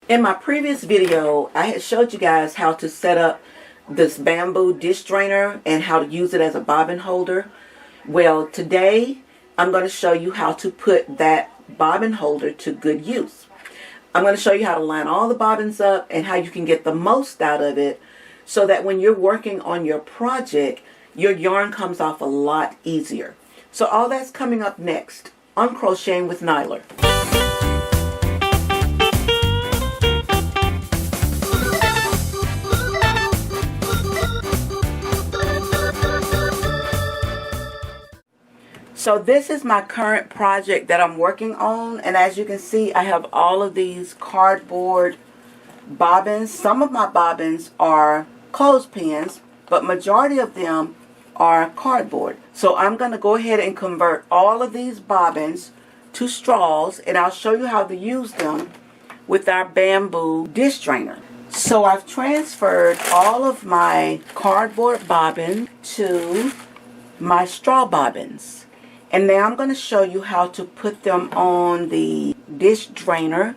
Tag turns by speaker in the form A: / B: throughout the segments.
A: In my previous video, I had showed you guys how to set up this bamboo dish drainer and how to use it as a bobbin holder. Well, today I'm going to show you how to put that bobbin holder to good use. I'm going to show you how to line all the bobbins up and how you can get the most out of it so that when you're working on your project, your yarn comes off a lot easier. So all that's coming up next on Crocheting with Nyla. So this is my current project that I'm working on, and as you can see, I have all of these cardboard bobbins. Some of my bobbins are clothespins, but majority of them are cardboard. So I'm going to go ahead and convert all of these bobbins to straws, and I'll show you how to use them with our bamboo dish drainer. So I've transferred all of my cardboard bobbin to my straw bobbins. And now I'm going to show you how to put them on the dish drainer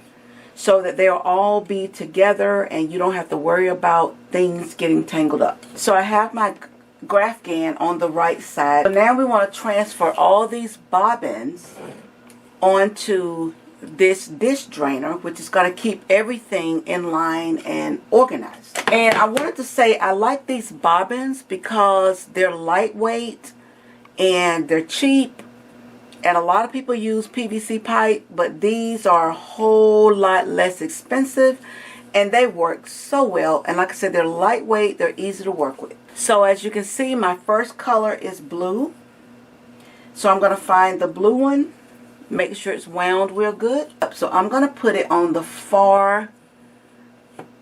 A: so that they'll all be together and you don't have to worry about things getting tangled up. So I have my graphghan on the right side. So now we want to transfer all these bobbins onto this dish drainer, which is going to keep everything in line and organized. And I wanted to say I like these bobbins because they're lightweight and they're cheap, and a lot of people use PVC pipe, but these are a whole lot less expensive and they work so well. And like I said, they're lightweight, they're easy to work with. So as you can see, my first color is blue, so I'm going to find the blue one, make sure it's wound real good. So I'm going to put it on the far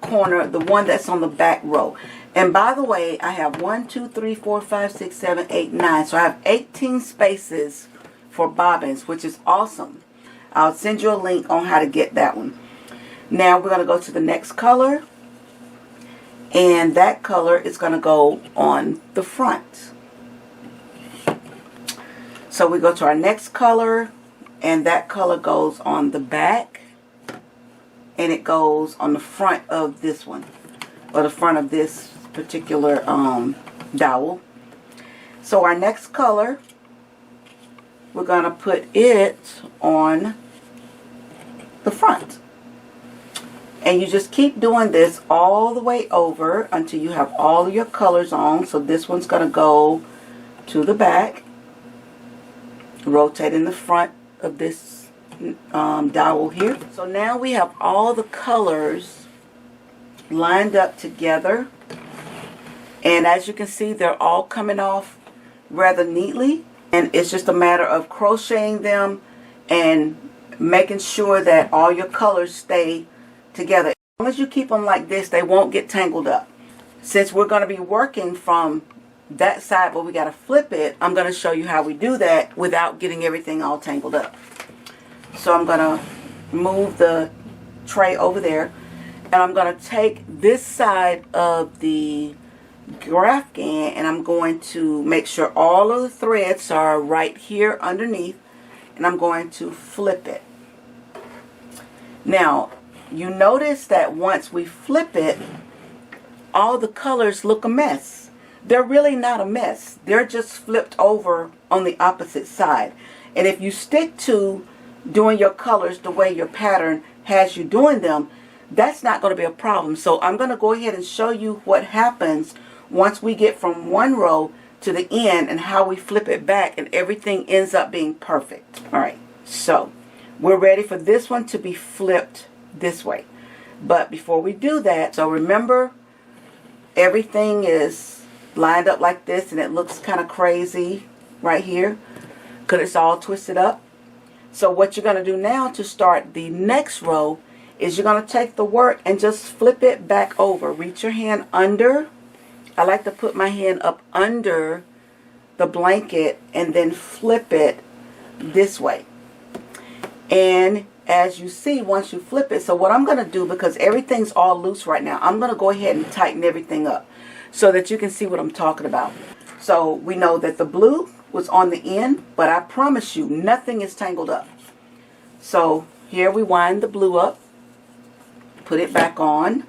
A: corner, the one that's on the back row. And by the way, I have 1, 2, 3, 4, 5, 6, 7, 8, 9. So I have 18 spaces for bobbins, which is awesome. I'll send you a link on how to get that one. Now we're going to go to the next color. And that color is going to go on the front. So we go to our next color. And that color goes on the back. And it goes on the front of this one. Or the front of this particular dowel. So our next color, we're going to put it on the front. And you just keep doing this all the way over until you have all of your colors on. So this one's going to go to the back, rotate in the front of this dowel here. So now we have all the colors lined up together, and as you can see, they're all coming off rather neatly, and it's just a matter of crocheting them and making sure that all your colors stay together. As long as you keep them like this, they won't get tangled up. Since we're going to be working from that side, but we got to flip it, I'm going to show you how we do that without getting everything all tangled up. So I'm going to move the tray over there. And I'm going to take this side of the graphghan and I'm going to make sure all of the threads are right here underneath, and I'm going to flip it. Now, you notice that once we flip it, all the colors look a mess. They're really not a mess. They're just flipped over on the opposite side. And if you stick to doing your colors the way your pattern has you doing them, that's not going to be a problem. So I'm going to go ahead and show you what happens once we get from one row to the end and how we flip it back and everything ends up being perfect. Alright, so we're ready for this one to be flipped this way. But before we do that, so remember, everything is lined up like this and it looks kind of crazy right here because it's all twisted up. So what you're going to do now to start the next row is you're going to take the work and just flip it back over. Reach your hand under. I like to put my hand up under the blanket and then flip it this way. And as you see, once you flip it, so what I'm going to do, because everything's all loose right now, I'm going to go ahead and tighten everything up so that you can see what I'm talking about. So we know that the blue was on the end, but I promise you nothing is tangled up. So here we wind the blue up, put it back on.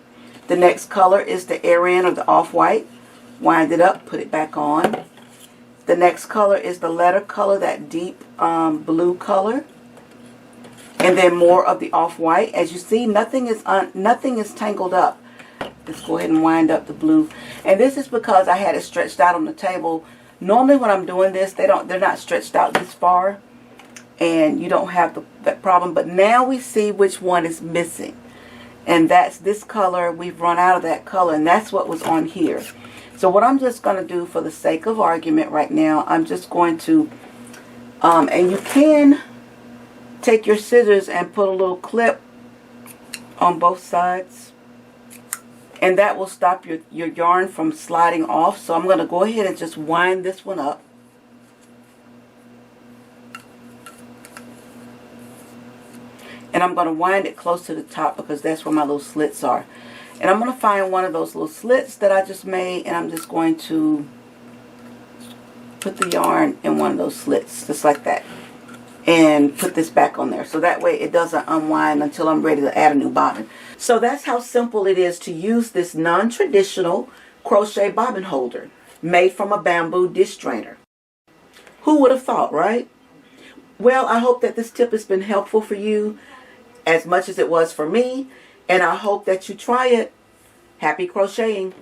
A: The next color is the Aryan or the off-white. Wind it up, put it back on. The next color is the letter color, that deep blue color. And then more of the off-white. As you see, nothing is tangled up. Let's go ahead and wind up the blue. And this is because I had it stretched out on the table. Normally when I'm doing this, they're not stretched out this far. And you don't have that problem. But now we see which one is missing. And that's this color. We've run out of that color. And that's what was on here. So what I'm just going to do for the sake of argument right now, I'm just going to, and you can take your scissors and put a little clip on both sides. And that will stop your yarn from sliding off. So I'm going to go ahead and just wind this one up. And I'm going to wind it close to the top because that's where my little slits are. And I'm going to find one of those little slits that I just made, and I'm just going to put the yarn in one of those slits, just like that. And put this back on there. So that way it doesn't unwind until I'm ready to add a new bobbin. So that's how simple it is to use this non-traditional crochet bobbin holder made from a bamboo dish strainer. Who would have thought, right? Well, I hope that this tip has been helpful for you as much as it was for me. And I hope that you try it. Happy crocheting.